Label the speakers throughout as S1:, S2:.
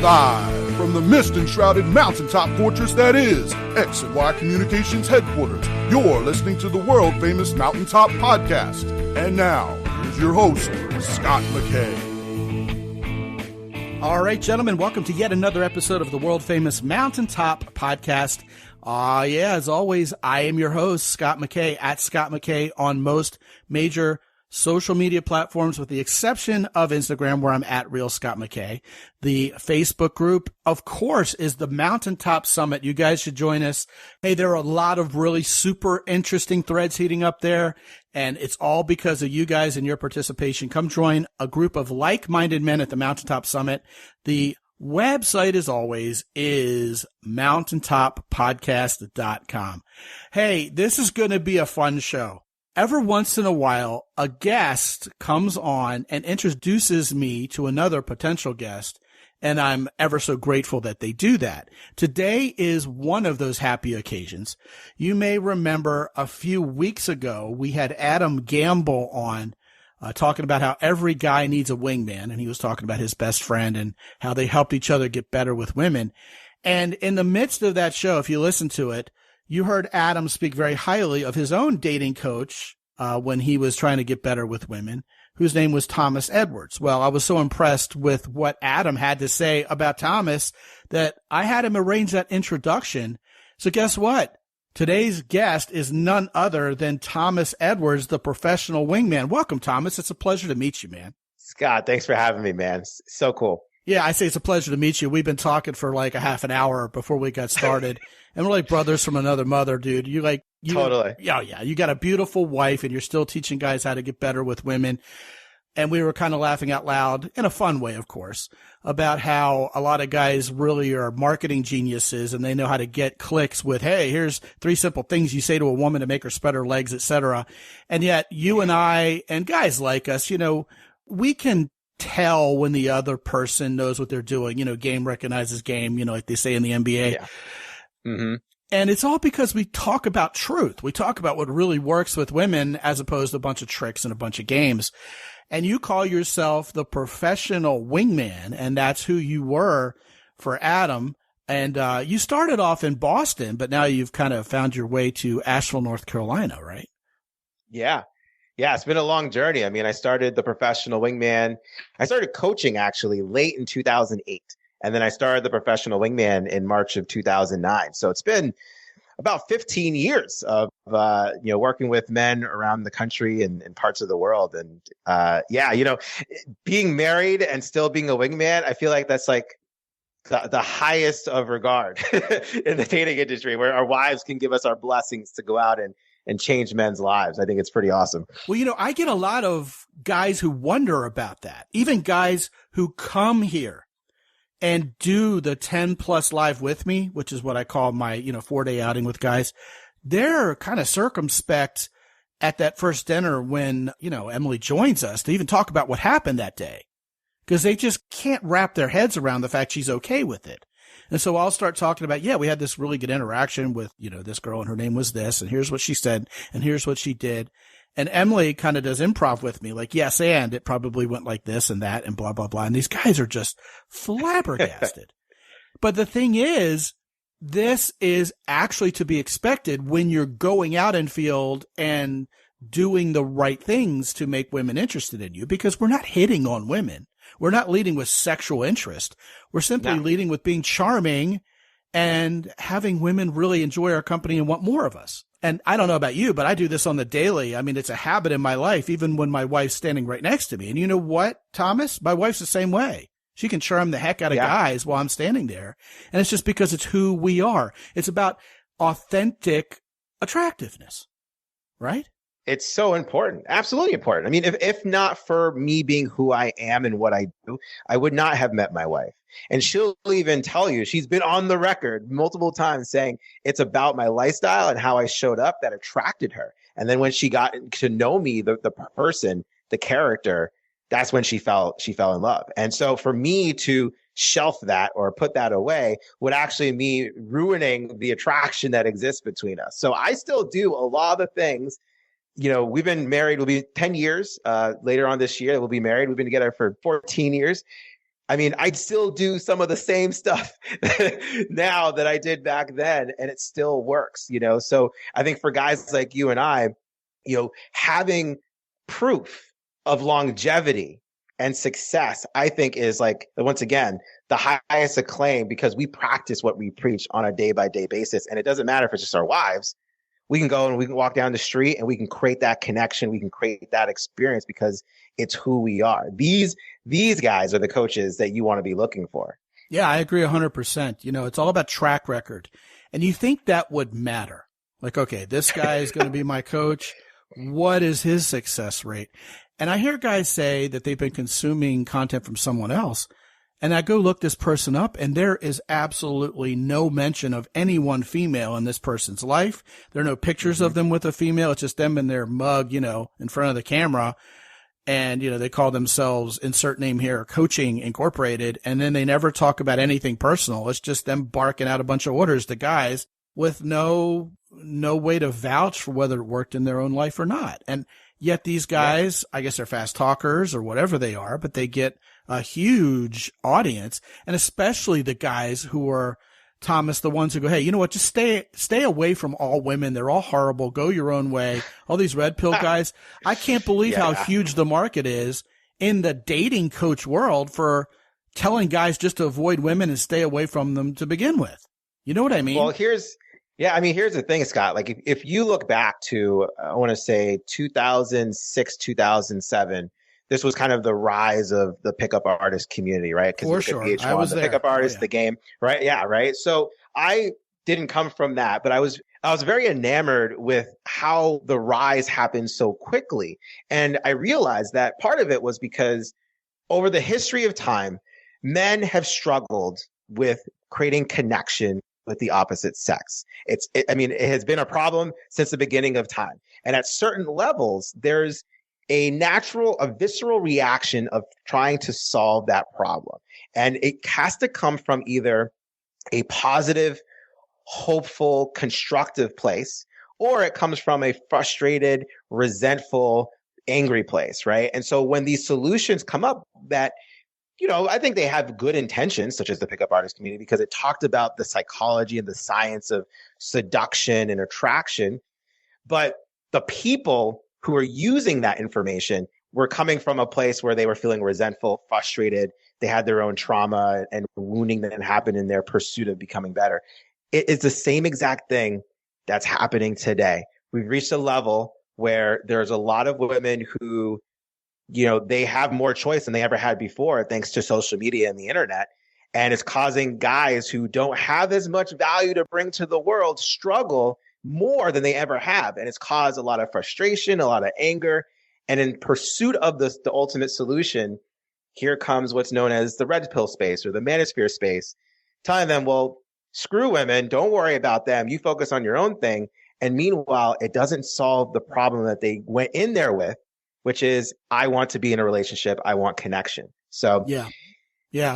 S1: Live from the mist-enshrouded mountaintop fortress that is X and Y Communications headquarters, you're listening to the world-famous Mountaintop Podcast. And now, here's your host, Scot McKay.
S2: All right, gentlemen, welcome to yet another episode of the world-famous Mountaintop Podcast. As always, I am your host, Scot McKay, at Scot McKay on most major social media platforms, with the exception of Instagram, where I'm at Real Scot McKay. The Facebook group, of course, is the Mountaintop Summit. You guys should join us. Hey, there are a lot of really super interesting threads heating up there, and it's all because of you guys and your participation. Come join a group of like-minded men at the Mountaintop Summit. The website, as always, is mountaintoppodcast.com. Hey, this is going to be a fun show. Every once in a while, a guest comes on and introduces me to another potential guest, and I'm ever so grateful that they do that. Today is one of those happy occasions. You may remember a few weeks ago, we had Adam Gamble on talking about how every guy needs a wingman, and he was talking about his best friend and how they helped each other get better with women. And in the midst of that show, if you listen to it, you heard Adam speak very highly of his own dating coach when he was trying to get better with women, whose name was Thomas Edwards. Well, I was so impressed with what Adam had to say about Thomas that I had him arrange that introduction. So guess what? Today's guest is none other than Thomas Edwards, the professional wingman. Welcome, Thomas. It's a pleasure to meet you, man.
S3: Scott, thanks for having me, man. It's so cool.
S2: Yeah, I say it's a pleasure to meet you. We've been talking for like a half an hour before we got started. And we're like brothers from another mother, dude.
S3: Totally.
S2: Yeah. You got a beautiful wife and you're still teaching guys how to get better with women. And we were kind of laughing out loud, in a fun way, of course, about how a lot of guys really are marketing geniuses and they know how to get clicks with, hey, here's 3 simple things you say to a woman to make her spread her legs, etc. And yet you and I and guys like us, we can tell when the other person knows what they're doing. Game recognizes game, like they say in the NBA.
S3: Yeah. Mm-hmm.
S2: And it's all because we talk about truth. We talk about what really works with women as opposed to a bunch of tricks and a bunch of games. And you call yourself the professional wingman, and that's who you were for Adam. And you started off in Boston, but now you've kind of found your way to Asheville, North Carolina, right?
S3: Yeah. Yeah, it's been a long journey. I mean, I started the professional wingman. I started coaching actually late in 2008. And then I started the professional wingman in March of 2009. So it's been about 15 years of, working with men around the country and parts of the world. And being married and still being a wingman, I feel like that's like the highest of regard in the dating industry, where our wives can give us our blessings to go out and change men's lives. I think it's pretty awesome.
S2: Well, I get a lot of guys who wonder about that. Even guys who come here and do the 10 plus live with me, which is what I call my, 4-day outing with guys. They're kind of circumspect at that first dinner when, Emily joins us to even talk about what happened that day, because they just can't wrap their heads around the fact she's okay with it. And so I'll start talking about, we had this really good interaction with, this girl, and her name was this, and here's what she said, and here's what she did. And Emily kind of does improv with me, like, yes, and it probably went like this and that and blah, blah, blah. And these guys are just flabbergasted. But the thing is, this is actually to be expected when you're going out in field and doing the right things to make women interested in you, because we're not hitting on women. We're not leading with sexual interest. We're simply leading with being charming and having women really enjoy our company and want more of us. And I don't know about you, but I do this on the daily. I mean, it's a habit in my life, even when my wife's standing right next to me. And you know what, Thomas? My wife's the same way. She can charm the heck out of guys while I'm standing there. And it's just because it's who we are. It's about authentic attractiveness, right?
S3: It's so important. Absolutely important. I mean, if not for me being who I am and what I do, I would not have met my wife. And she'll even tell you, she's been on the record multiple times saying it's about my lifestyle and how I showed up that attracted her. And then when she got to know me, the person, the character, that's when she fell in love. And so for me to shelf that or put that away would actually mean ruining the attraction that exists between us. So I still do a lot of the things. We've been married, we'll be 10 years later on this year. We'll be married. We've been together for 14 years. I mean, I still do some of the same stuff now that I did back then, and it still works, you know? So I think for guys like you and I, you know, having proof of longevity and success, I think is like, once again, the highest acclaim, because we practice what we preach on a day by day basis. And it doesn't matter if it's just our wives. We can go and we can walk down the street and we can create that connection. We can create that experience because it's who we are. These guys are the coaches that you want to be looking for.
S2: Yeah, I agree 100%. You know, it's all about track record. And you think that would matter. Like, okay, this guy is going to be my coach. What is his success rate? And I hear guys say that they've been consuming content from someone else. And I go look this person up, and there is absolutely no mention of any one female in this person's life. There are no pictures of them with a female. It's just them in their mug, you know, in front of the camera. And, you know, they call themselves, insert name here, Coaching Incorporated. And then they never talk about anything personal. It's just them barking out a bunch of orders to guys with no way to vouch for whether it worked in their own life or not. And yet these guys, I guess they're fast talkers or whatever they are, but they get a huge audience. And especially the guys who are, Thomas, the ones who go, hey, you know what? Just stay away from all women. They're all horrible. Go your own way. All these red pill guys. I can't believe how huge the market is in the dating coach world for telling guys just to avoid women and stay away from them to begin with. You know what I mean?
S3: Well, here's the thing, Scott. Like if you look back to, I want to say 2006, 2007, this was kind of the rise of the pickup artist community, right?
S2: For sure.
S3: I was the pickup artist, the game, right? Yeah, right. So I didn't come from that, but I was very enamored with how the rise happened so quickly. And I realized that part of it was because over the history of time, men have struggled with creating connection with the opposite sex. It has been a problem since the beginning of time. And at certain levels, there's a visceral reaction of trying to solve that problem. And it has to come from either a positive, hopeful, constructive place, or it comes from a frustrated, resentful, angry place, right? And so when these solutions come up that, you know, I think they have good intentions, such as the pickup artist community, because it talked about the psychology and the science of seduction and attraction. But the people who are using that information were coming from a place where they were feeling resentful, frustrated. They had their own trauma and wounding that happened in their pursuit of becoming better. It is the same exact thing that's happening today. We've reached a level where there's a lot of women who, you know, they have more choice than they ever had before, thanks to social media and the internet. And it's causing guys who don't have as much value to bring to the world struggle more than they ever have. And it's caused a lot of frustration, a lot of anger. And in pursuit of the ultimate solution, here comes what's known as the red pill space or the manosphere space, telling them, well, screw women, don't worry about them. You focus on your own thing. And meanwhile, it doesn't solve the problem that they went in there with, which is, I want to be in a relationship. I want connection. So
S2: yeah.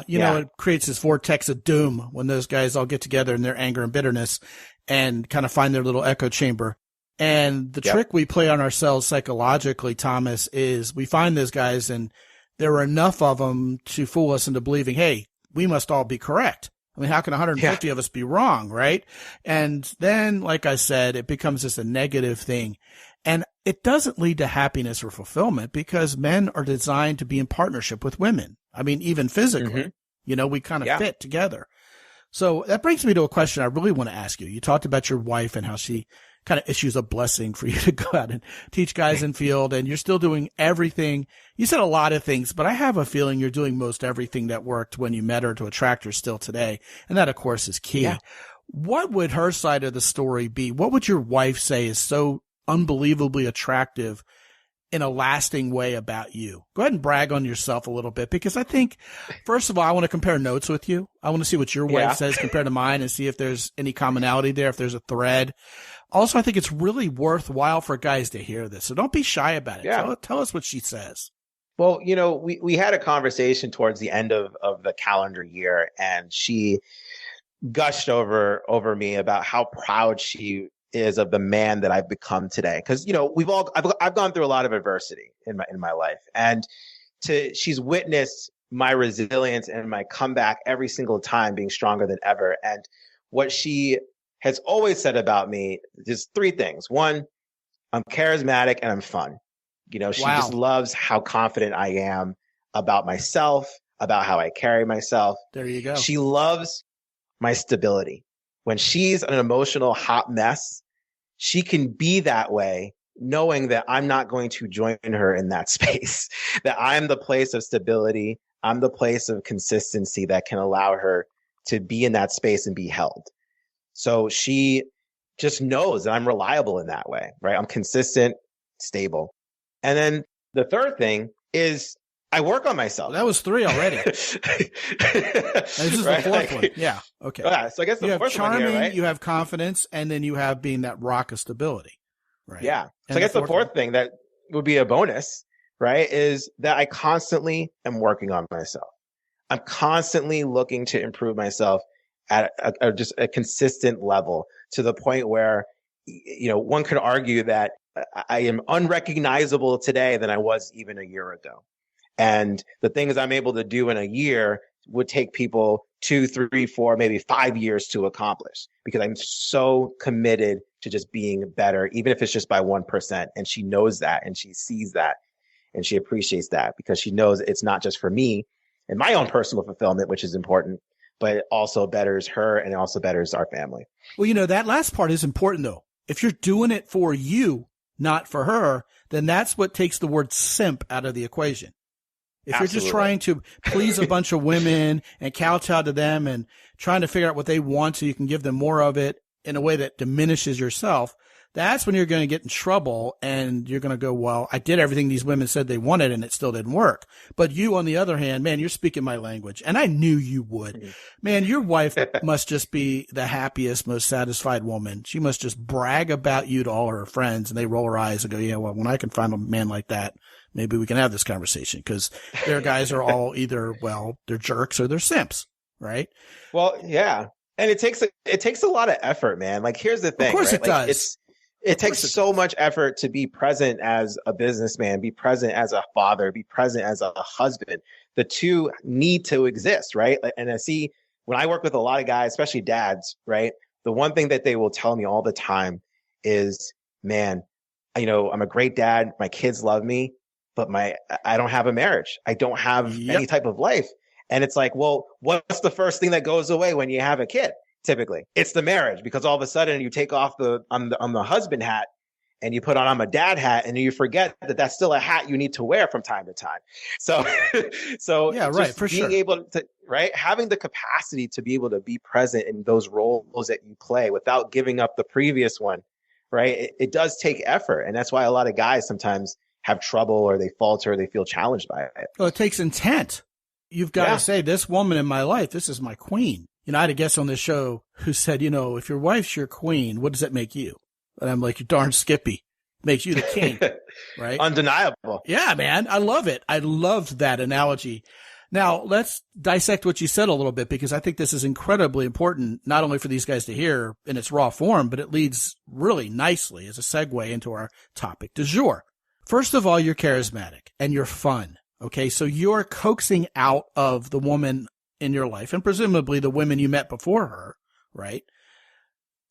S2: You know, it creates this vortex of doom when those guys all get together in their anger and bitterness and kind of find their little echo chamber. And the trick we play on ourselves psychologically, Thomas, is we find those guys and there are enough of them to fool us into believing, hey, we must all be correct. I mean, how can 150 of us be wrong, right? And then, like I said, it becomes just a negative thing. And it doesn't lead to happiness or fulfillment because men are designed to be in partnership with women. I mean, even physically, you know, we kind of fit together. So that brings me to a question I really want to ask you. You talked about your wife and how she kind of issues a blessing for you to go out and teach guys in field, and you're still doing everything. You said a lot of things, but I have a feeling you're doing most everything that worked when you met her to attract her still today. And that, of course, is key. Yeah. What would her side of the story be? What would your wife say is so unbelievably attractive in a lasting way about you? Go ahead and brag on yourself a little bit, because I think, first of all, I want to compare notes with you. I want to see what your wife says compared to mine and see if there's any commonality there, if there's a thread. Also, I think it's really worthwhile for guys to hear this. So don't be shy about it. Yeah. Tell us what she says.
S3: Well, you know, we had a conversation towards the end of the calendar year, and she gushed over me about how proud she is of the man that I've become today. Cause you know, I've gone through a lot of adversity in my life, and she's witnessed my resilience and my comeback every single time being stronger than ever. And what she has always said about me is three things. One, I'm charismatic and I'm fun. She just loves how confident I am about myself, about how I carry myself.
S2: There you go.
S3: She loves my stability. When she's an emotional hot mess, she can be that way, knowing that I'm not going to join her in that space, that I'm the place of stability. I'm the place of consistency that can allow her to be in that space and be held. So she just knows that I'm reliable in that way, right? I'm consistent, stable. And then the third thing is I work on myself.
S2: Well, that was 3 already. This is the fourth one. Yeah. Okay.
S3: Yeah, so I guess
S2: you
S3: the fourth
S2: have charming,
S3: one here, right?
S2: You have confidence, and then you have being that rock of stability. Right.
S3: Yeah.
S2: And
S3: So I guess the fourth thing that would be a bonus, right, is that I constantly am working on myself. I'm constantly looking to improve myself at just a consistent level, to the point where, one could argue that I am unrecognizable today than I was even a year ago. And the things I'm able to do in a year would take people 2, 3, 4, maybe 5 years to accomplish, because I'm so committed to just being better, even if it's just by 1%. And she knows that, and she sees that, and she appreciates that, because she knows it's not just for me and my own personal fulfillment, which is important, but it also betters her and it also betters our family.
S2: Well, that last part is important, though. If you're doing it for you, not for her, then that's what takes the word simp out of the equation. If
S3: Absolutely.
S2: You're just trying to please a bunch of women and kowtow to them and trying to figure out what they want so you can give them more of it in a way that diminishes yourself, that's when you're going to get in trouble, and you're going to go, well, I did everything these women said they wanted and it still didn't work. But you, on the other hand, man, you're speaking my language, and I knew you would. Mm-hmm. Man, your wife must just be the happiest, most satisfied woman. She must just brag about you to all her friends, and they roll their eyes and go, yeah, well, when I can find a man like that, maybe we can have this conversation, because their guys are all either, well, they're jerks or they're simps, right?
S3: Well, yeah. And it takes a lot of effort, man. Like, here's the thing.
S2: Of course,
S3: right?
S2: it does.
S3: It takes so much effort to be present as a businessman, be present as a father, be present as a husband. The two need to exist, right? And I see when I work with a lot of guys, especially dads, right? The one thing that they will tell me all the time is, man, I'm a great dad. My kids love me, but I don't have a marriage. I don't have any type of life. And it's like, well, what's the first thing that goes away when you have a kid? Typically, it's the marriage, because all of a sudden you take off I'm the husband hat and you put on I'm a dad hat, and you forget that that's still a hat you need to wear from time to time. So
S2: yeah, right, for
S3: being
S2: sure.
S3: able to, right, having the capacity to be able to be present in those roles that you play without giving up the previous one, right? It does take effort, and that's why a lot of guys sometimes have trouble, or they falter, or they feel challenged by it.
S2: Well, it takes intent. You've got to say, this woman in my life, this is my queen. I had a guest on this show who said, if your wife's your queen, what does that make you? And I'm like, you darn Skippy. Makes you the king, right?
S3: Undeniable.
S2: Yeah, man. I love it. I loved that analogy. Now, let's dissect what you said a little bit, because I think this is incredibly important, not only for these guys to hear in its raw form, but it leads really nicely as a segue into our topic du jour. First of all, you're charismatic and you're fun. Okay. So you're coaxing out of the woman in your life, and presumably the women you met before her, right?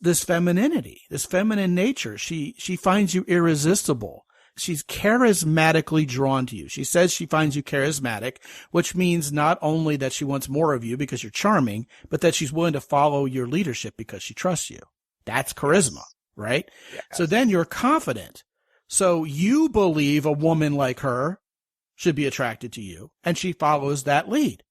S2: This femininity, this feminine nature. She finds you irresistible. She's charismatically drawn to you. She says she finds you charismatic, which means not only that she wants more of you because you're charming, but that she's willing to follow your leadership because she trusts you. That's charisma, right? Yes. So then you're confident. So you believe a woman like her should be attracted to you, and she follows that lead.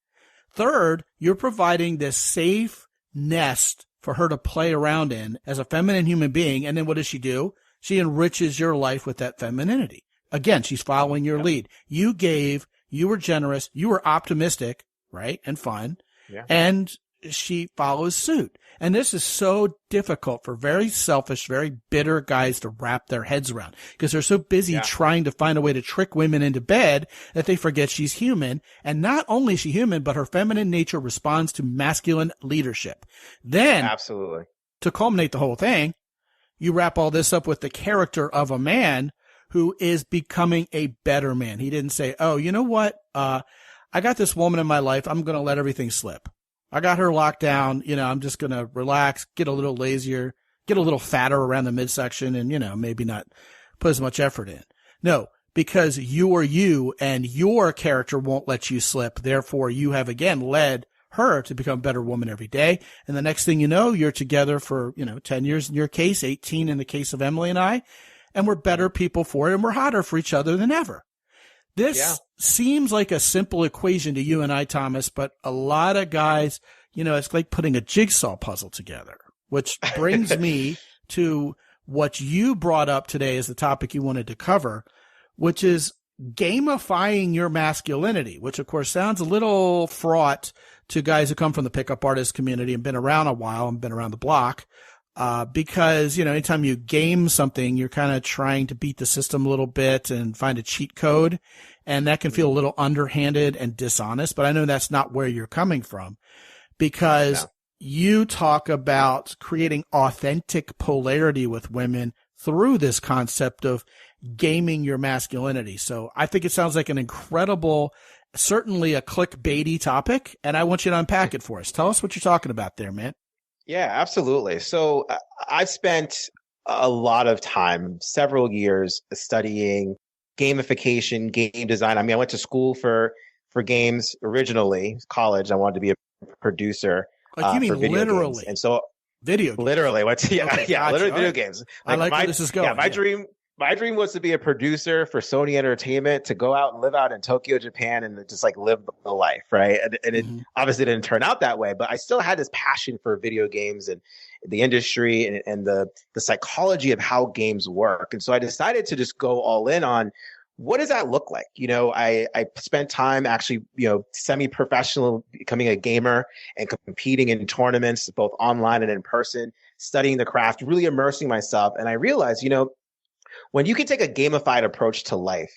S2: Third, you're providing this safe nest for her to play around in as a feminine human being. And then what does she do? She enriches your life with that femininity. Again, she's following your lead. You were generous, you were optimistic, right? And fun. Yeah. And she follows suit. And this is so difficult for very selfish, very bitter guys to wrap their heads around, because they're so busy trying to find a way to trick women into bed that they forget she's human. And not only is she human, but her feminine nature responds to masculine leadership. Then, absolutely, to culminate the whole thing, you wrap all this up with the character of a man who is becoming a better man. He didn't say, oh, you know what? I got this woman in my life. I'm going to let everything slip. I got her locked down. I'm just going to relax, get a little lazier, get a little fatter around the midsection and, maybe not put as much effort in. No, because you are you and your character won't let you slip. Therefore, you have again led her to become a better woman every day. And the next thing you know, you're together for, 10 years in your case, 18 in the case of Emily and I, and we're better people for it and we're hotter for each other than ever. This seems like a simple equation to you and I, Thomas, but a lot of guys, it's like putting a jigsaw puzzle together, which brings me to what you brought up today as the topic you wanted to cover, which is gamifying your masculinity, which of course sounds a little fraught to guys who come from the pickup artist community and been around a while and been around the block. Because, anytime you game something, you're kind of trying to beat the system a little bit and find a cheat code. And that can feel a little underhanded and dishonest, but I know that's not where you're coming from because you talk about creating authentic polarity with women through this concept of gaming your masculinity. So I think it sounds like an incredible, certainly a clickbaity topic, and I want you to unpack it for us. Tell us what you're talking about there, man.
S3: Yeah, absolutely. So I've spent a lot of time, several years studying gamification, game design. I mean, I went to school for games originally, college. I wanted to be a producer
S2: like you mean
S3: for video
S2: literally.
S3: games. And so
S2: video games.
S3: Literally went to,
S2: Okay, gotcha.
S3: literally video
S2: right.
S3: games.
S2: I like where this is going.
S3: Yeah, my dream was to be a producer for Sony Entertainment, to go out and live out in Tokyo, Japan, and just like live the life, right? And it obviously didn't turn out that way, but I still had this passion for video games and the industry and the psychology of how games work. And so I decided to just go all in on what does that look like? I spent time actually, semi-professional, becoming a gamer and competing in tournaments, both online and in person, studying the craft, really immersing myself. And I realized, when you can take a gamified approach to life,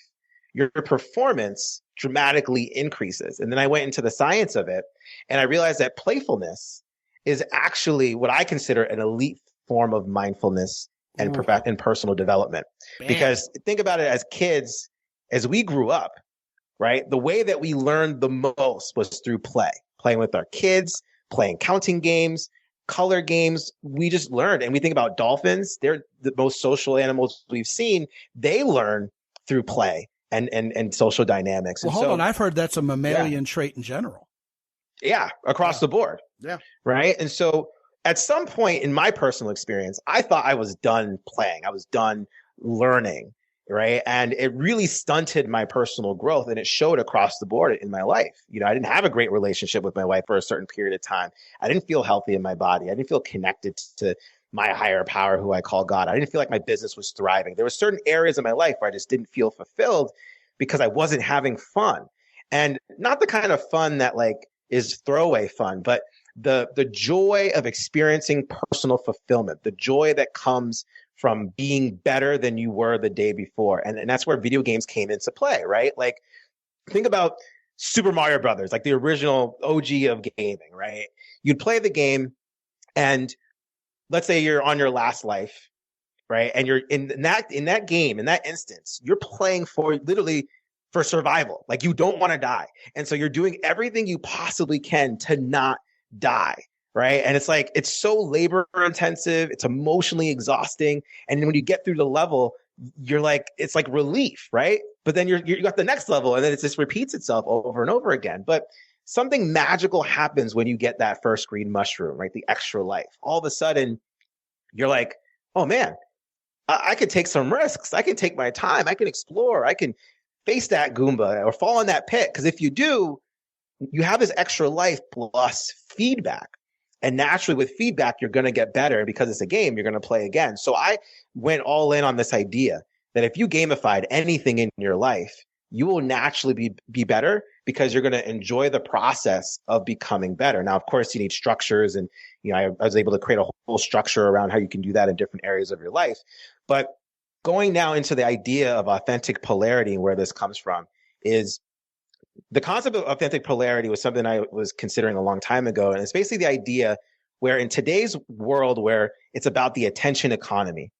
S3: your performance dramatically increases. And then I went into the science of it, and I realized that playfulness is actually what I consider an elite form of mindfulness and personal development. Bam. Because think about it, as kids, as we grew up, right, the way that we learned the most was through playing with our kids, playing counting games, color games. We just learned. And we think about dolphins, they're the most social animals we've seen. They learn through play and social dynamics.
S2: Well, hold on. I've heard that's a mammalian trait in general.
S3: Yeah, across the board.
S2: Yeah.
S3: Right. And so at some point in my personal experience, I thought I was done playing. I was done learning. Right. And it really stunted my personal growth, and it showed across the board in my life. I didn't have a great relationship with my wife for a certain period of time. I didn't feel healthy in my body. I didn't feel connected to my higher power, who I call God. I didn't feel like my business was thriving. There were certain areas of my life where I just didn't feel fulfilled because I wasn't having fun, and not the kind of fun that like is throwaway fun, but the joy of experiencing personal fulfillment, the joy that comes from being better than you were the day before. And that's where video games came into play, right? Like, think about Super Mario Brothers, like the original OG of gaming, right? You'd play the game, and let's say you're on your last life, right? And you're in that game, in that instance, you're playing for literally for survival. Like, you don't want to die. And so you're doing everything you possibly can to not die. Right. And it's like, it's so labor intensive. It's emotionally exhausting. And then when you get through the level, you're like, it's like relief. Right. But then you got the next level, and then it just repeats itself over and over again. But something magical happens when you get that first green mushroom, right? The extra life. All of a sudden, you're like, oh man, I could take some risks. I can take my time. I can explore. I can face that Goomba or fall in that pit. Because if you do, you have this extra life plus feedback. And naturally, with feedback, you're going to get better, because it's a game. You're going to play again. So I went all in on this idea that if you gamified anything in your life, you will naturally be better, because you're going to enjoy the process of becoming better. Now, of course, you need structures. And I was able to create a whole structure around how you can do that in different areas of your life. But going now into the idea of authentic polarity and where this comes from is the concept of authentic polarity was something I was considering a long time ago. And it's basically the idea where in today's world where it's about the attention economy,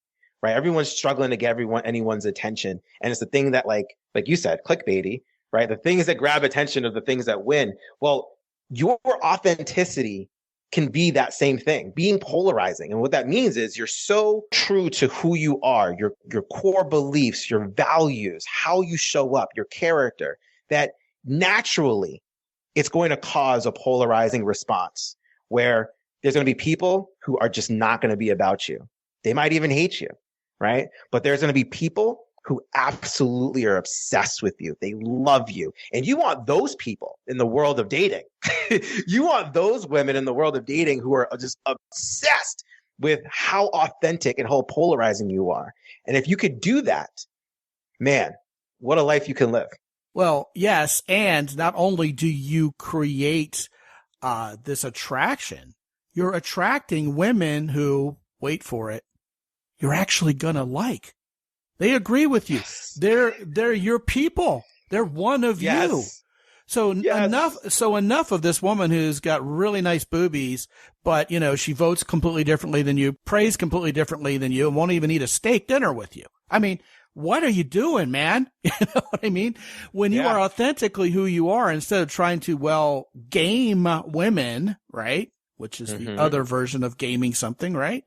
S3: right? Everyone's struggling to get anyone's attention. And it's the thing that like you said, clickbaity, right? The things that grab attention are the things that win. Well, your authenticity can be that same thing, being polarizing. And what that means is you're so true to who you are, your core beliefs, your values, how you show up, your character, that naturally it's going to cause a polarizing response where there's going to be people who are just not going to be about you. They might even hate you, right? But there's going to be people who absolutely are obsessed with you. They love you. And you want those people in the world of dating. You want those women in the world of dating who are just obsessed with how authentic and how polarizing you are. And if you could do that, man, what a life you can live.
S2: Well, yes. And not only do you create this attraction, you're attracting women who, wait for it, you're actually going to like. They agree with you. They're your people. They're one of you. So enough of this woman who's got really nice boobies, but she votes completely differently than you, prays completely differently than you, and won't even eat a steak dinner with you. I mean, what are you doing, man? You know what I mean? When you are authentically who you are, instead of trying to, game women, right? Which is the other version of gaming something, right?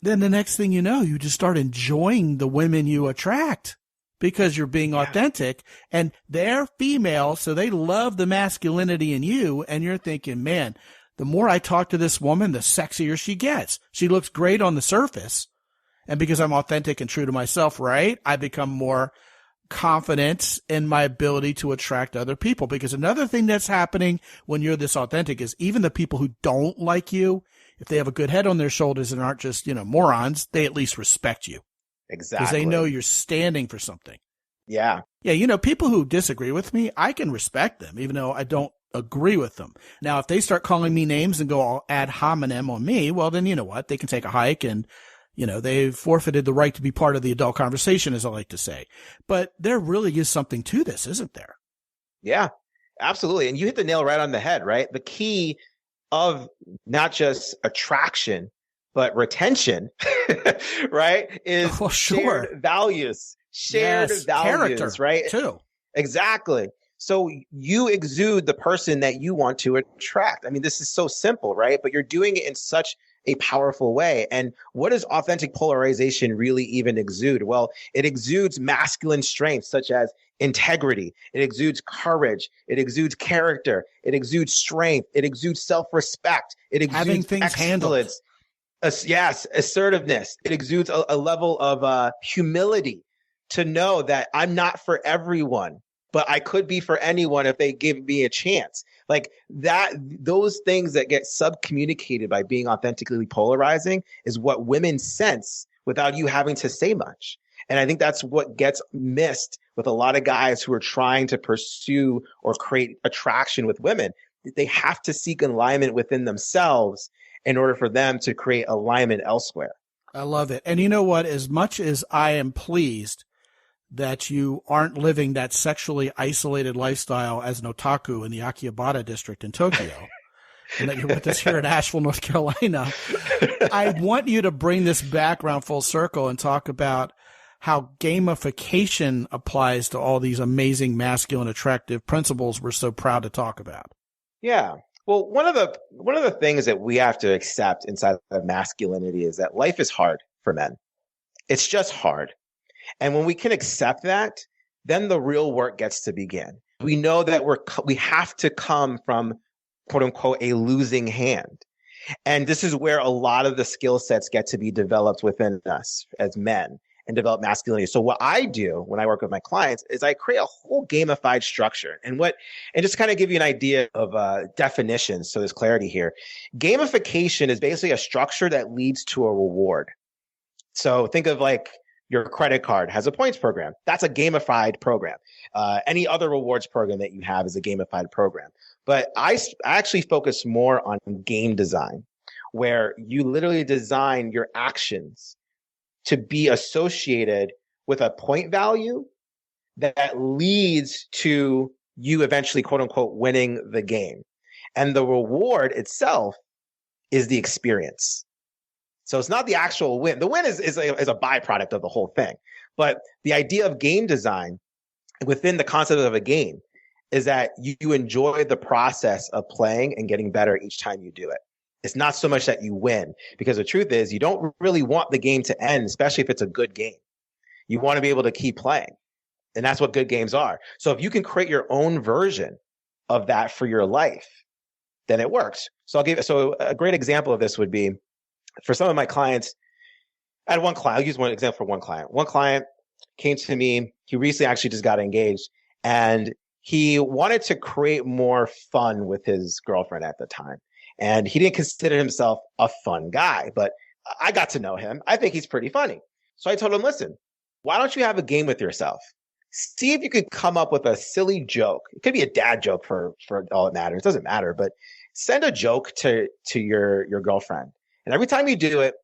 S2: Then the next thing you know, you just start enjoying the women you attract because you're being authentic, and they're female, so they love the masculinity in you. And you're thinking, man, the more I talk to this woman, the sexier she gets. She looks great on the surface. And because I'm authentic and true to myself, right, I become more confident in my ability to attract other people. Because another thing that's happening when you're this authentic is even the people who don't like you, if they have a good head on their shoulders and aren't just, morons, they at least respect you.
S3: Exactly.
S2: Because they know you're standing for something.
S3: Yeah.
S2: Yeah. People who disagree with me, I can respect them, even though I don't agree with them. Now, if they start calling me names and go all ad hominem on me, well, then you know what? They can take a hike and, they've forfeited the right to be part of the adult conversation, as I like to say. But there really is something to this, isn't there?
S3: Yeah, absolutely. And you hit the nail right on the head, right? The key of not just attraction, but retention, right? Is shared values, values,
S2: character,
S3: right?
S2: Too.
S3: Exactly. So you exude the person that you want to attract. I mean, this is so simple, right? But you're doing it in such a powerful way. And what does authentic polarization really even exude? Well, it exudes masculine strengths such as integrity. It exudes courage. It exudes character. It exudes strength. It exudes self-respect. It exudes
S2: having things handled.
S3: Yes, assertiveness. It exudes a level of humility to know that I'm not for everyone, but I could be for anyone if they give me a chance. Like that, those things that get sub-communicated by being authentically polarizing is what women sense without you having to say much. And I think that's what gets missed with a lot of guys who are trying to pursue or create attraction with women. They have to seek alignment within themselves in order for them to create alignment elsewhere.
S2: I love it. And you know what? As much as I am pleased that you aren't living that sexually isolated lifestyle as an otaku in the Akihabara district in Tokyo, and that you're with us here in Asheville, North Carolina, I want you to bring this back around full circle and talk about how gamification applies to all these amazing masculine attractive principles we're so proud to talk about.
S3: Yeah. Well, one of the things that we have to accept inside of masculinity is that life is hard for men. It's just hard. And when we can accept that, then the real work gets to begin. We know that we have to come from, quote unquote, a losing hand. And this is where a lot of the skill sets get to be developed within us as men and develop masculinity. So what I do when I work with my clients is I create a whole gamified structure. And just kind of give you an idea of definitions so there's clarity here. Gamification is basically a structure that leads to a reward. So think of like your credit card has a points program. That's a gamified program. Any other rewards program that you have is a gamified program. But I actually focus more on game design, where you literally design your actions to be associated with a point value that leads to you eventually, quote unquote, winning the game. And the reward itself is the experience. So it's not the actual win. The win is a byproduct of the whole thing. But the idea of game design within the concept of a game is that you enjoy the process of playing and getting better each time you do it. It's not so much that you win, because the truth is you don't really want the game to end, especially if it's a good game. You want to be able to keep playing. And that's what good games are. So if you can create your own version of that for your life, then it works. So a great example of this would be for some of my clients. I had one client, I'll use one example for one client. One client came to me, he recently actually just got engaged, and he wanted to create more fun with his girlfriend at the time. And he didn't consider himself a fun guy, but I got to know him. I think he's pretty funny. So I told him, listen, why don't you have a game with yourself? See if you could come up with a silly joke. It could be a dad joke for all that matters. It doesn't matter, but send a joke to your girlfriend. And every time you do it,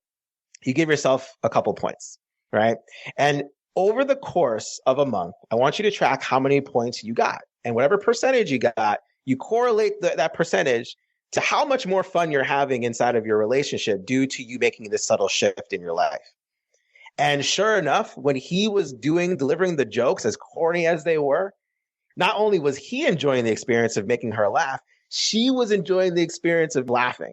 S3: you give yourself a couple points, right? And over the course of a month, I want you to track how many points you got. And whatever percentage you got, you correlate that percentage to how much more fun you're having inside of your relationship due to you making this subtle shift in your life. And sure enough, when he was delivering the jokes, as corny as they were, not only was he enjoying the experience of making her laugh, she was enjoying the experience of laughing.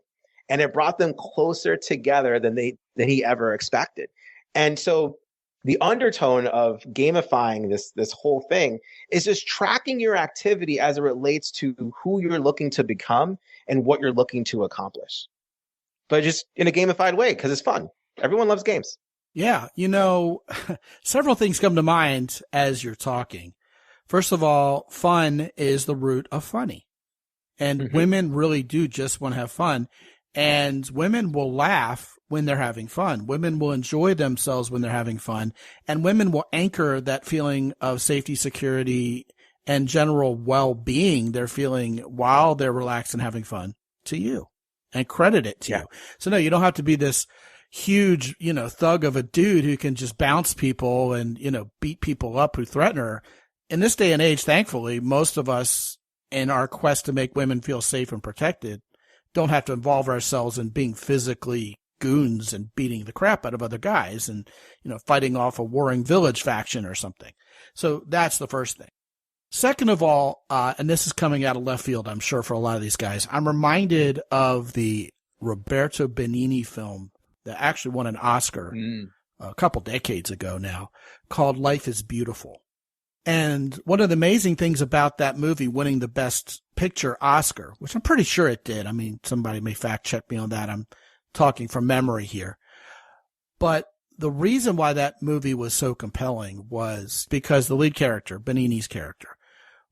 S3: And it brought them closer together than he ever expected. And so the undertone of gamifying this whole thing is just tracking your activity as it relates to who you're looking to become and what you're looking to accomplish. But just in a gamified way, because it's fun. Everyone loves games.
S2: Yeah. Several things come to mind as you're talking. First of all, fun is the root of funny. And women really do just want to have fun. And women will laugh when they're having fun. Women will enjoy themselves when they're having fun. And women will anchor that feeling of safety, security, and general well-being they're feeling while they're relaxed and having fun to you and credit it to you. So no, you don't have to be this huge, thug of a dude who can just bounce people and, beat people up who threaten her. In this day and age, thankfully, most of us in our quest to make women feel safe and protected don't have to involve ourselves in being physically goons and beating the crap out of other guys and, fighting off a warring village faction or something. So that's the first thing. Second of all, and this is coming out of left field, I'm sure, for a lot of these guys, I'm reminded of the Roberto Benigni film that actually won an Oscar a couple decades ago now, called Life is Beautiful. And one of the amazing things about that movie winning the Best Picture Oscar, which I'm pretty sure it did. I mean, somebody may fact check me on that. I'm talking from memory here. But the reason why that movie was so compelling was because the lead character, Benigni's character,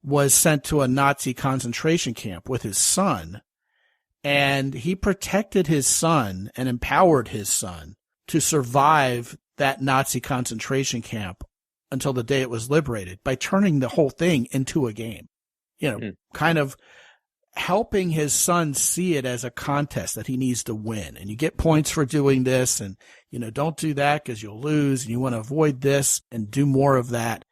S2: was sent to a Nazi concentration camp with his son. And he protected his son and empowered his son to survive that Nazi concentration camp until the day it was liberated by turning the whole thing into a game, kind of helping his son see it as a contest that he needs to win. And you get points for doing this and, don't do that because you'll lose and you want to avoid this and do more of that.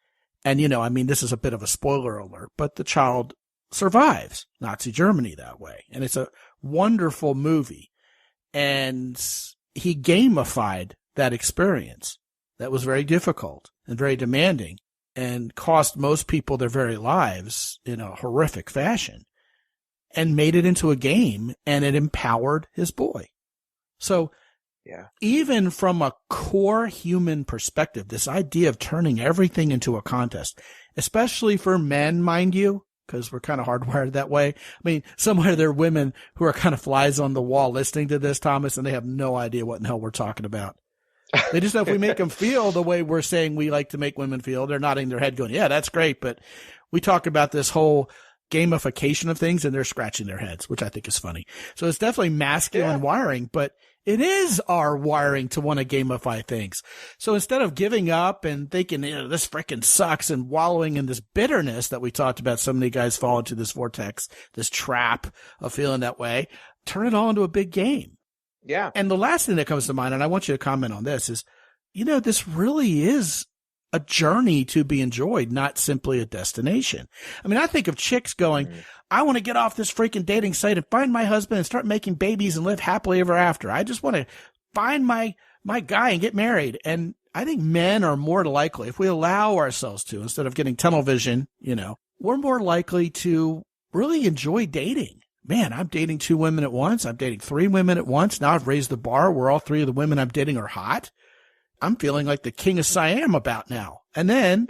S2: And, this is a bit of a spoiler alert, but the child survives Nazi Germany that way. And it's a wonderful movie. And he gamified that experience that was very difficult and very demanding and cost most people their very lives in a horrific fashion and made it into a game, and it empowered his boy. So even from a core human perspective, this idea of turning everything into a contest, especially for men, mind you, because we're kind of hardwired that way. I mean, somewhere there are women who are kind of flies on the wall listening to this, Thomas, and they have no idea what in the hell we're talking about. They just know if we make them feel the way we're saying we like to make women feel, they're nodding their head going, yeah, that's great. But we talk about this whole gamification of things and they're scratching their heads, which I think is funny. So it's definitely masculine wiring, but it is our wiring to want to gamify things. So instead of giving up and thinking, this frickin' sucks and wallowing in this bitterness that we talked about, so many guys fall into this vortex, this trap of feeling that way, turn it all into a big game.
S3: Yeah.
S2: And the last thing that comes to mind, and I want you to comment on this, is, this really is a journey to be enjoyed, not simply a destination. I mean, I think of chicks going, I want to get off this freaking dating site and find my husband and start making babies and live happily ever after. I just want to find my guy and get married. And I think men are more likely, if we allow ourselves to, instead of getting tunnel vision, we're more likely to really enjoy dating. Man, I'm dating 2 women at once. I'm dating 3 women at once. Now I've raised the bar where all 3 of the women I'm dating are hot. I'm feeling like the king of Siam about now. And then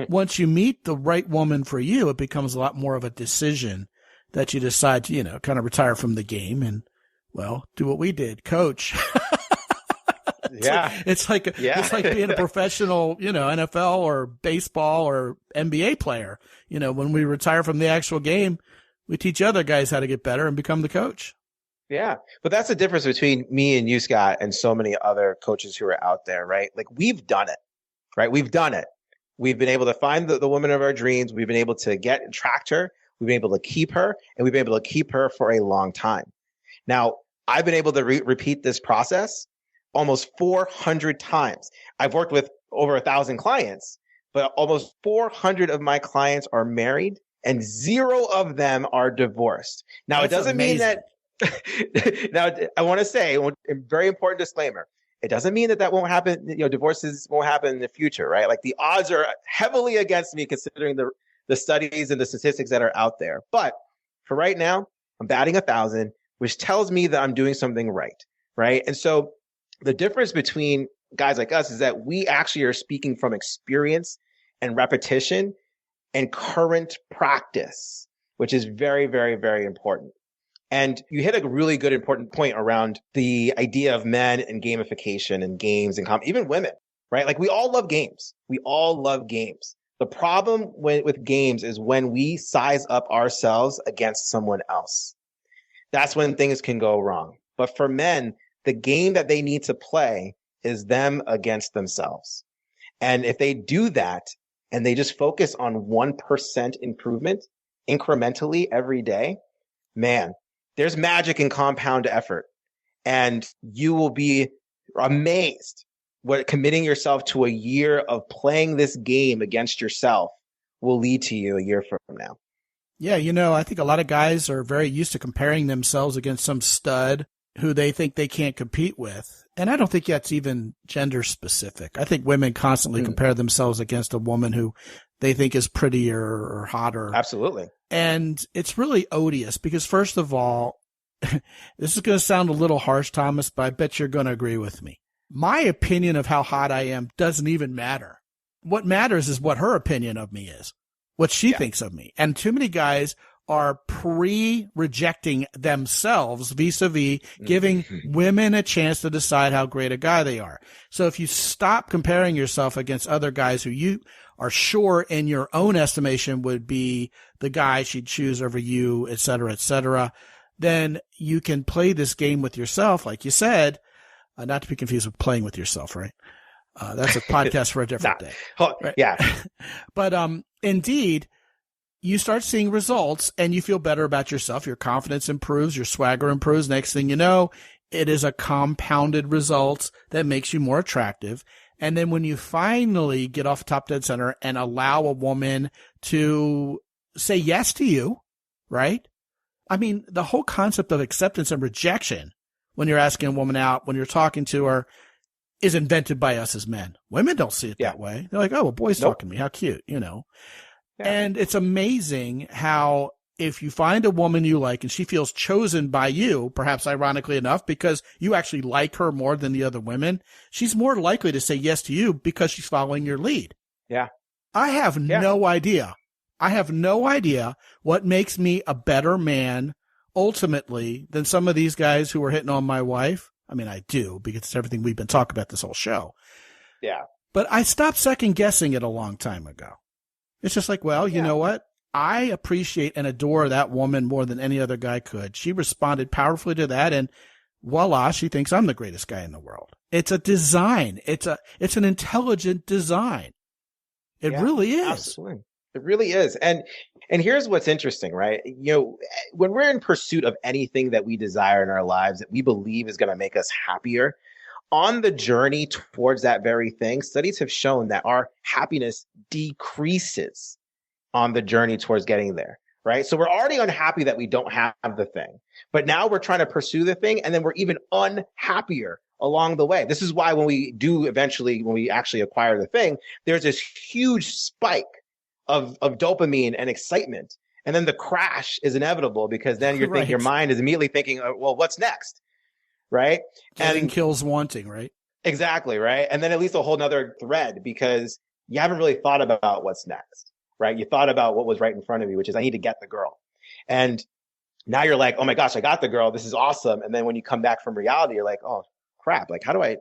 S2: once you meet the right woman for you, it becomes a lot more of a decision that you decide to, kind of retire from the game and, well, do what we did, coach. It's like being a professional, NFL or baseball or NBA player. When we retire from the actual game, we teach other guys how to get better and become the coach.
S3: Yeah. But that's the difference between me and you, Scott, and so many other coaches who are out there, right? Like, we've done it, right? We've done it. We've been able to find the woman of our dreams. We've been able to attract her. We've been able to keep her, and we've been able to keep her for a long time. Now, I've been able to repeat this process almost 400 times. I've worked with over 1,000 clients, but almost 400 of my clients are married and 0 of them are divorced. Now,
S2: That's
S3: it doesn't
S2: amazing.
S3: mean that now, I want to say a very important disclaimer. It doesn't mean that won't happen. Divorces won't happen in the future, right? Like, the odds are heavily against me considering the studies and the statistics that are out there. But for right now, I'm batting 1,000, which tells me that I'm doing something right, right? And so the difference between guys like us is that we actually are speaking from experience and repetition and current practice, which is very, very, very important. And you hit a really good, important point around the idea of men and gamification and games and even women, right? Like, we all love games. We all love games. The problem with games is when we size up ourselves against someone else. That's when things can go wrong. But for men, the game that they need to play is them against themselves. And if they do that and they just focus on 1% improvement incrementally every day, man, there's magic in compound effort. And you will be amazed what committing yourself to a year of playing this game against yourself will lead to you a year from now.
S2: Yeah, I think a lot of guys are very used to comparing themselves against some stud who they think they can't compete with. And I don't think that's even gender specific. I think women constantly compare themselves against a woman who they think is prettier or hotter.
S3: Absolutely.
S2: And it's really odious because, first of all, this is going to sound a little harsh, Thomas, but I bet you're going to agree with me. My opinion of how hot I am doesn't even matter. What matters is what her opinion of me is, what she thinks of me. And too many guys are pre-rejecting themselves vis-a-vis giving women a chance to decide how great a guy they are. So if you stop comparing yourself against other guys who you are sure in your own estimation would be the guy she'd choose over you, et cetera, then you can play this game with yourself, like you said, not to be confused with playing with yourself, right? That's a podcast for a different day.
S3: Right? Yeah.
S2: But indeed, you start seeing results and you feel better about yourself. Your confidence improves, your swagger improves. Next thing you know, it is a compounded result that makes you more attractive. And then when you finally get off top dead center and allow a woman to say yes to you, right? I mean, the whole concept of acceptance and rejection when you're asking a woman out, when you're talking to her, is invented by us as men. Women don't see it that way. They're like, oh, a boy's talking to me. How cute, Yeah. And it's amazing how if you find a woman you like and she feels chosen by you, perhaps ironically enough, because you actually like her more than the other women, she's more likely to say yes to you because she's following your lead.
S3: Yeah.
S2: I have no idea. I have no idea what makes me a better man ultimately than some of these guys who are hitting on my wife. I mean, I do, because it's everything we've been talking about this whole show.
S3: Yeah.
S2: But I stopped second guessing it a long time ago. It's just like, well, you know what? I appreciate and adore that woman more than any other guy could. She responded powerfully to that, and voila, she thinks I'm the greatest guy in the world. It's a design. It's an intelligent design. It really is.
S3: Absolutely. It really is. And here's what's interesting, right? When we're in pursuit of anything that we desire in our lives that we believe is going to make us happier, on the journey towards that very thing, studies have shown that our happiness decreases on the journey towards getting there, right? So we're already unhappy that we don't have the thing, but now we're trying to pursue the thing, and then we're even unhappier along the way. This is why when we actually acquire the thing, there's this huge spike of dopamine and excitement. And then the crash is inevitable because then your mind is immediately thinking, well, what's next? Right?
S2: And kills wanting, right?
S3: Exactly, right? And then it leads to a whole nother thread because you haven't really thought about what's next, right? You thought about what was right in front of you, which is I need to get the girl. And now you're like, oh my gosh, I got the girl. This is awesome. And then when you come back from reality, you're like, oh crap, like how do I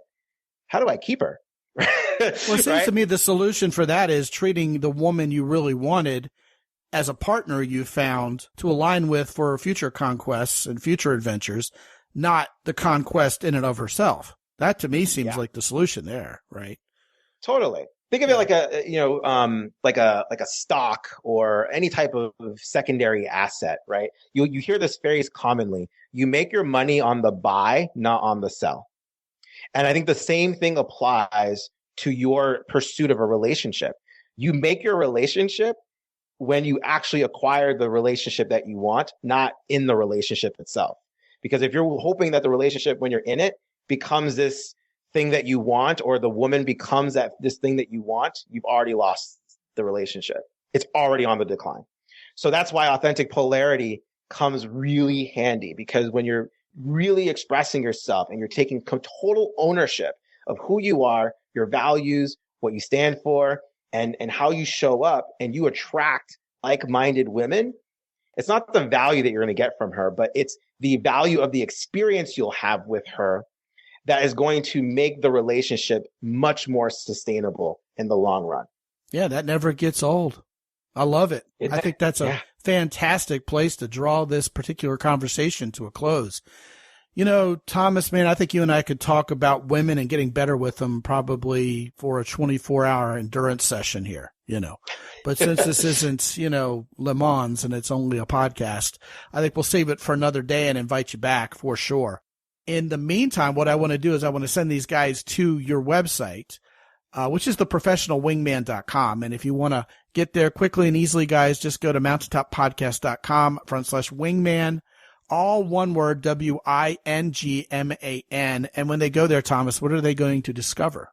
S3: keep her?
S2: Well, it seems to me the solution for that is treating the woman you really wanted as a partner you found to align with for future conquests and future adventures, not the conquest in and of herself. That to me seems like the solution there, right?
S3: Totally. Think of it like a stock or any type of secondary asset, right? You hear this phrase commonly. You make your money on the buy, not on the sell. And I think the same thing applies to your pursuit of a relationship. You make your relationship when you actually acquire the relationship that you want, not in the relationship itself. Because if you're hoping that the relationship, when you're in it, becomes this thing that you want, or the woman becomes this thing that you want, you've already lost the relationship. It's already on the decline. So that's why authentic polarity comes really handy, because when you're really expressing yourself and you're taking total ownership of who you are, your values, what you stand for, and how you show up, and you attract like-minded women, it's not the value that you're going to get from her, but it's the value of the experience you'll have with her that is going to make the relationship much more sustainable in the long run.
S2: Yeah, that never gets old. I love it. I think that's a fantastic place to draw this particular conversation to a close. You know, Thomas, man, I think you and I could talk about women and getting better with them probably for a 24-hour endurance session here, you know. But since this isn't, you know, Le Mans and it's only a podcast, I think we'll save it for another day and invite you back for sure. In the meantime, what I want to do is I want to send these guys to your website, which is theprofessionalwingman.com. And if you want to get there quickly and easily, guys, just go to mountaintoppodcast.com/wingman. All one word, WINGMAN. And when they go there, Thomas, what are they going to discover?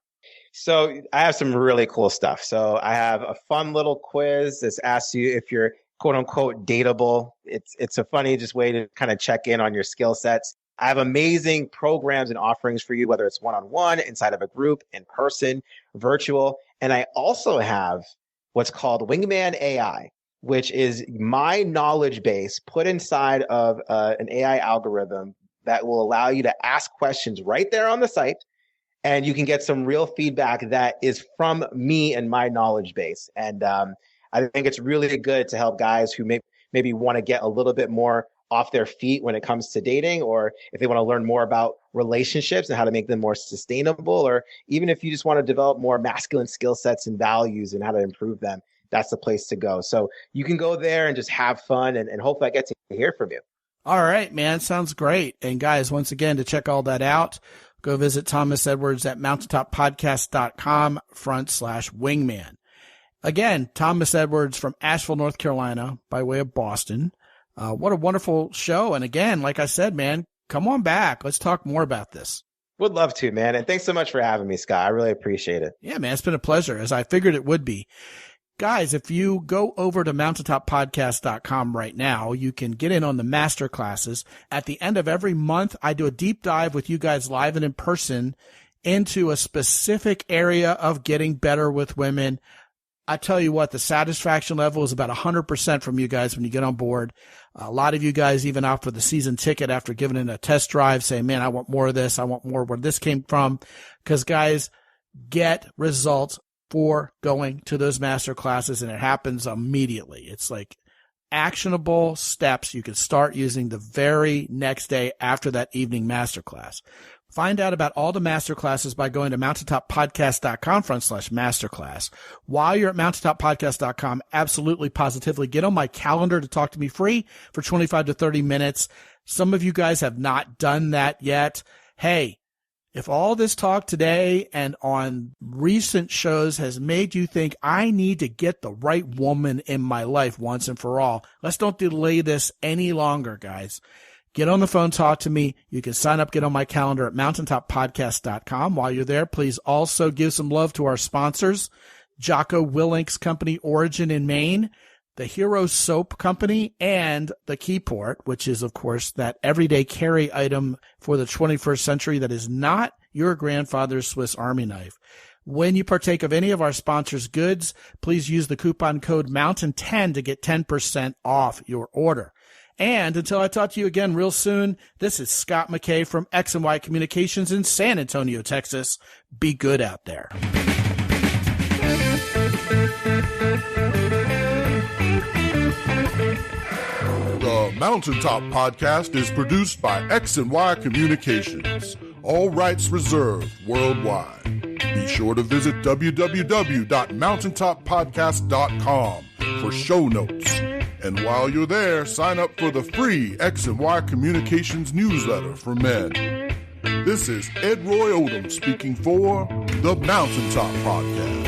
S3: So I have some really cool stuff. So I have a fun little quiz that asks you if you're quote unquote dateable. It's a funny just way to kind of check in on your skill sets. I have amazing programs and offerings for you, whether it's one-on-one, inside of a group, in person, virtual. And I also have what's called Wingman AI, which is my knowledge base put inside of an AI algorithm that will allow you to ask questions right there on the site. And you can get some real feedback that is from me and my knowledge base. And I think it's really good to help guys who maybe want to get a little bit more off their feet when it comes to dating, or if they want to learn more about relationships and how to make them more sustainable, or even if you just want to develop more masculine skill sets and values and how to improve them. That's the place to go. So you can go there and just have fun, and hopefully I get to hear from you.
S2: All right, man. Sounds great. And guys, once again, to check all that out, go visit Thomas Edwards at mountaintoppodcast.com/wingman. Again, Thomas Edwards from Asheville, North Carolina, by way of Boston. What a wonderful show. And again, like I said, man, come on back. Let's talk more about this.
S3: Would love to, man. And thanks so much for having me, Scott. I really appreciate it.
S2: Yeah, man. It's been a pleasure, as I figured it would be. Guys, if you go over to mountaintoppodcast.com right now, you can get in on the master classes. At the end of every month, I do a deep dive with you guys live and in person into a specific area of getting better with women. I tell you what, the satisfaction level is about 100% from you guys when you get on board. A lot of you guys even opt for the season ticket after giving it a test drive, saying, man, I want more of this. I want more where this came from. Because guys, get results for going to those master classes, and it happens immediately. It's like actionable steps you can start using the very next day after that evening master class. Find out about all the master classes by going to mountaintoppodcast.com/masterclass. While you're at mountaintoppodcast.com, absolutely positively get on my calendar to talk to me free for 25 to 30 minutes. Some of you guys have not done that yet. Hey, if all this talk today and on recent shows has made you think I need to get the right woman in my life once and for all, let's don't delay this any longer, guys. Get on the phone, talk to me. You can sign up, get on my calendar at mountaintoppodcast.com. While you're there, please also give some love to our sponsors, Jocko Willink's company, Origin in Maine, the Hero Soap Company, and the Keyport, which is, of course, that everyday carry item for the 21st century that is not your grandfather's Swiss Army knife. When you partake of any of our sponsors' goods, please use the coupon code MOUNTAIN10 to get 10% off your order. And until I talk to you again real soon, this is Scott McKay from X&Y Communications in San Antonio, Texas. Be good out there.
S1: The Mountaintop Podcast is produced by X&Y Communications. All rights reserved worldwide. Be sure to visit www.mountaintoppodcast.com for show notes. And while you're there, sign up for the free X&Y Communications newsletter for men. This is Ed Roy Odom speaking for the Mountaintop Podcast.